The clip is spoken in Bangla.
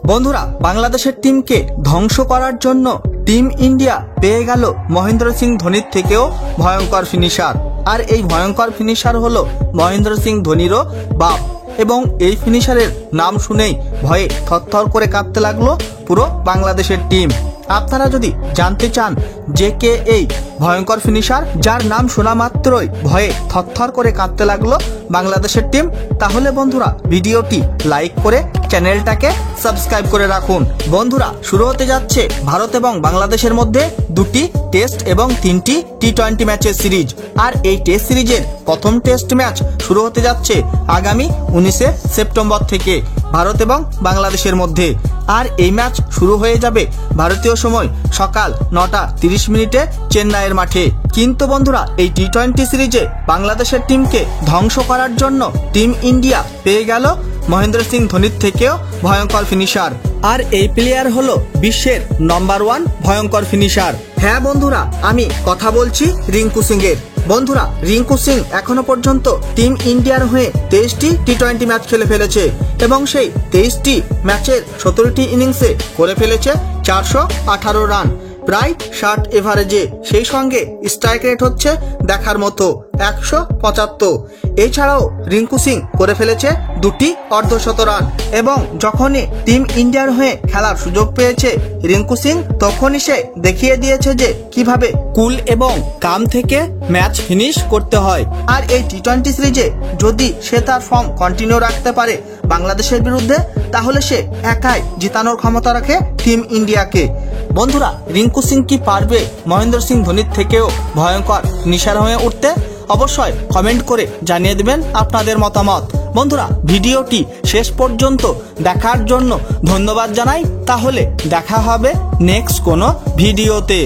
বন্ধুরা, বাংলাদেশের টিমকে ধ্বংস করার জন্য টিম ইন্ডিয়া পেয়ে গেল মহেন্দ্র সিং ধোনির থেকেও ভয়ঙ্কর ফিনিশার। আর এই ভয়ঙ্কর ফিনিশার হলো মহেন্দ্র সিং ধোনিরও বাপ। এবং এই ফিনিশারের নাম শুনেই ভয়ে থরথর করে কাঁপতে লাগলো পুরো বাংলাদেশের টিম। আপনারা যদি জানতে চান যে কে এই ভয়ঙ্কর ফিনিশার যার নাম শোনা মাত্রই ভয়ে থরথর করে কাঁপতে লাগলো বাংলাদেশের টিম, তাহলে বন্ধুরা ভিডিওটি লাইক করে চ্যানেলটাকে সাবস্ক্রাইব করে রাখুন। বন্ধুরা, শুরু হতে যাচ্ছে ভারত এবং বাংলাদেশের মধ্যে দুটি টেস্ট এবং 3টি টি-20 ম্যাচের সিরিজ। আর এই টেস্ট সিরিজের প্রথম টেস্ট ম্যাচ শুরু হতে যাচ্ছে আগামী 19 সেপ্টেম্বর থেকে ভারত এবং বাংলাদেশের মধ্যে। আর এই ম্যাচ শুরু হয়ে যাবে ভারতীয় সময় সকাল 9:30 চেন্নাইয়ের মাঠে। কিন্তু বন্ধুরা, এই টি-20 সিরিজে বাংলাদেশের টিমকে ধ্বংস করার জন্য টিম ইন্ডিয়া পেয়ে গেল মহেন্দ্র সিং ধোনির থেকেও ভয়ঙ্কর ফিনিশার। আর এই প্লেয়ার হলো বিশ্বের নম্বর 1 ভয়ঙ্কর ফিনিশার। হ্যাঁ বন্ধুরা, আমি কথা বলছি রিঙ্কু সিং এর। বন্ধুরা, রিঙ্কু সিং এখনো পর্যন্ত টিম ইন্ডিয়ার হয়ে 23টি টি-20 ম্যাচ খেলে ফেলেছে এবং সেই 23টি ম্যাচের 17টি ইনিংসে করে ফেলেছে 418 রান, প্রায় 60 এভারেজে। সেই সঙ্গে স্ট্রাইক রেট হচ্ছে দেখার মতো 175। এছাড়াও রিঙ্কু সিং করে ফেলেছে 2টি অর্ধশত রান। এবং যখনই টিম ইন্ডিয়ার হয়ে খেলার সুযোগ পেয়েছে রিঙ্কু সিং, তখনই সে দেখিয়ে দিয়েছে যে কিভাবে কুল এবং কাম থেকে ম্যাচ ফিনিশ করতে হয়। আর এই টি-20 সিরিজে যদি সে তার ফর্ম কন্টিনিউ রাখতে পারে বাংলাদেশের বিরুদ্ধে, তাহলে সে একাই জিতানোর ক্ষমতা রাখে টিম ইন্ডিয়াকে। বন্ধুরা, রিঙ্কু সিং কি পারবে মহেন্দ্র সিং ধোনির থেকেও ভয়ঙ্কর ফিনিশার হয়ে উঠতে? অবশ্যই কমেন্ট করে জানিয়ে দেবেন আপনাদের মতামত। বন্ধুরা, ভিডিওটি শেষ পর্যন্ত দেখার জন্য ধন্যবাদ জানাই। তাহলে দেখা হবে নেক্সট কোনো ভিডিওতে।